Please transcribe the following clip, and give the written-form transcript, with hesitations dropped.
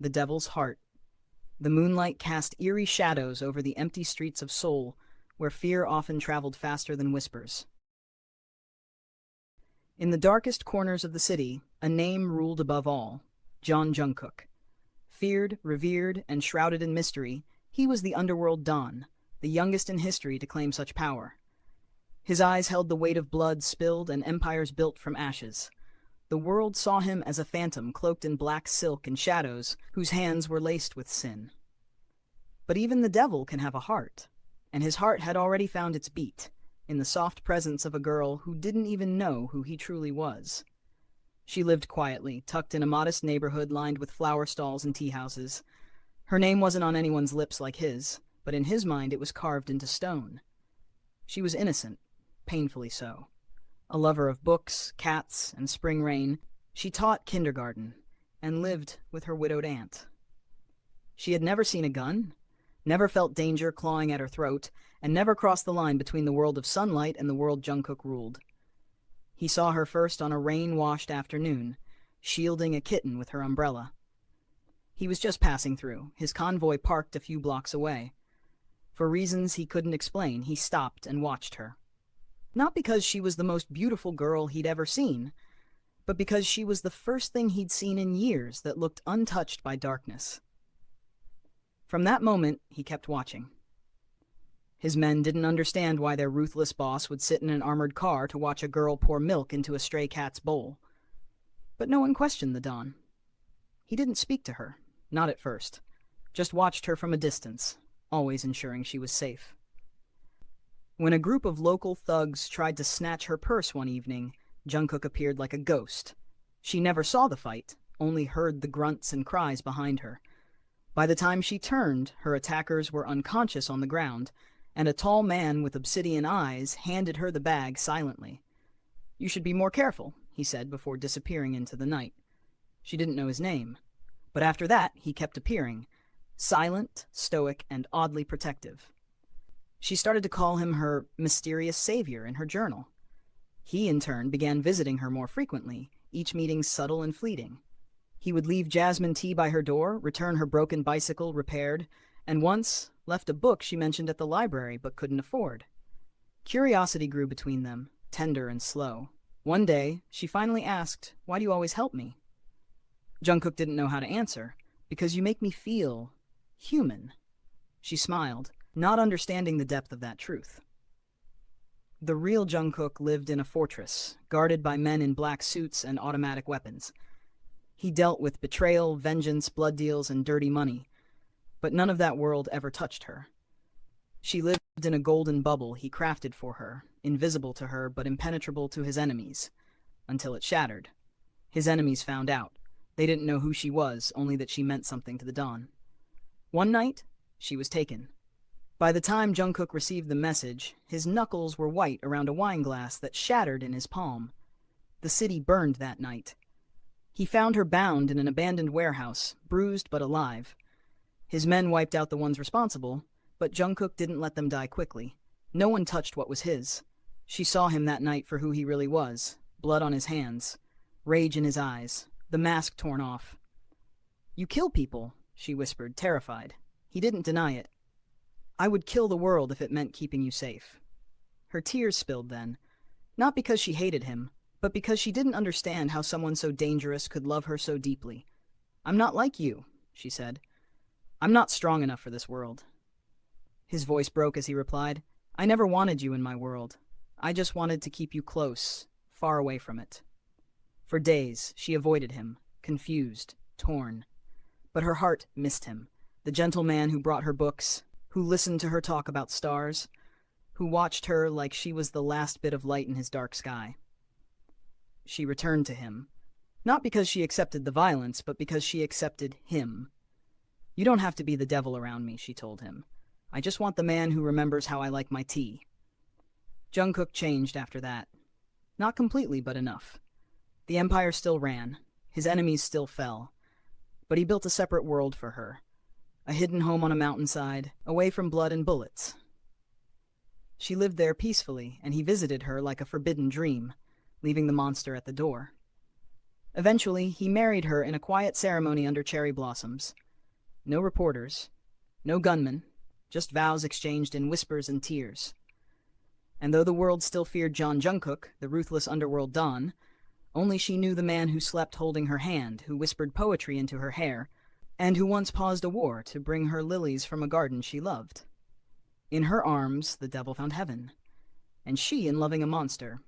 The Devil's Heart. The moonlight cast eerie shadows over the empty streets of Seoul, where fear often traveled faster than whispers. In the darkest corners of the city, a name ruled above all: Jeon Jungkook. Feared, revered, and shrouded in mystery, he was the Underworld Don, the youngest in history to claim such power. His eyes held the weight of blood spilled and empires built from ashes. The world saw him as a phantom cloaked in black silk and shadows, whose hands were laced with sin. But even the devil can have a heart, and his heart had already found its beat, in the soft presence of a girl who didn't even know who he truly was. She lived quietly, tucked in a modest neighborhood lined with flower stalls and tea houses. Her name wasn't on anyone's lips like his, but in his mind it was carved into stone. She was innocent, painfully so. A lover of books, cats, and spring rain, she taught kindergarten and lived with her widowed aunt. She had never seen a gun, never felt danger clawing at her throat, and never crossed the line between the world of sunlight and the world Jungkook ruled. He saw her first on a rain-washed afternoon, shielding a kitten with her umbrella. He was just passing through, his convoy parked a few blocks away. For reasons he couldn't explain, he stopped and watched her. Not because she was the most beautiful girl he'd ever seen, but because she was the first thing he'd seen in years that looked untouched by darkness. From that moment, he kept watching. His men didn't understand why their ruthless boss would sit in an armored car to watch a girl pour milk into a stray cat's bowl. But no one questioned the Don. He didn't speak to her, not at first, just watched her from a distance, always ensuring she was safe. When a group of local thugs tried to snatch her purse one evening, Jungkook appeared like a ghost. She never saw the fight, only heard the grunts and cries behind her. By the time she turned, her attackers were unconscious on the ground, and a tall man with obsidian eyes handed her the bag silently. "You should be more careful," he said before disappearing into the night. She didn't know his name, but after that he kept appearing, silent, stoic, and oddly protective. She started to call him her mysterious savior in her journal. He, in turn, began visiting her more frequently, each meeting subtle and fleeting. He would leave jasmine tea by her door, return her broken bicycle repaired, and once left a book she mentioned at the library but couldn't afford. Curiosity grew between them, tender and slow. One day, she finally asked, "Why do you always help me?" Jungkook didn't know how to answer. "Because you make me feel human." She smiled, not understanding the depth of that truth. The real Jungkook lived in a fortress, guarded by men in black suits and automatic weapons. He dealt with betrayal, vengeance, blood deals, and dirty money, but none of that world ever touched her. She lived in a golden bubble he crafted for her, invisible to her but impenetrable to his enemies, until it shattered. His enemies found out. They didn't know who she was, only that she meant something to the Don. One night, she was taken. By the time Jungkook received the message, his knuckles were white around a wine glass that shattered in his palm. The city burned that night. He found her bound in an abandoned warehouse, bruised but alive. His men wiped out the ones responsible, but Jungkook didn't let them die quickly. No one touched what was his. She saw him that night for who he really was, blood on his hands, rage in his eyes, the mask torn off. "You kill people," she whispered, terrified. He didn't deny it. "I would kill the world if it meant keeping you safe." Her tears spilled then, not because she hated him, but because she didn't understand how someone so dangerous could love her so deeply. "I'm not like you," she said. "I'm not strong enough for this world." His voice broke as he replied, "I never wanted you in my world. I just wanted to keep you close, far away from it." For days, she avoided him, confused, torn. But her heart missed him, the gentle man who brought her books, who listened to her talk about stars, who watched her like she was the last bit of light in his dark sky. She returned to him, not because she accepted the violence, but because she accepted him. "You don't have to be the devil around me," she told him. "I just want the man who remembers how I like my tea." Jungkook changed after that. Not completely, but enough. The empire still ran, his enemies still fell, but he built a separate world for her, a hidden home on a mountainside, away from blood and bullets. She lived there peacefully, and he visited her like a forbidden dream, leaving the monster at the door. Eventually, he married her in a quiet ceremony under cherry blossoms. No reporters, no gunmen, just vows exchanged in whispers and tears. And though the world still feared Jeon Jungkook, the ruthless Underworld Don, only she knew the man who slept holding her hand, who whispered poetry into her hair, and who once paused a war to bring her lilies from a garden she loved. In her arms, the devil found heaven, and she, in loving a monster,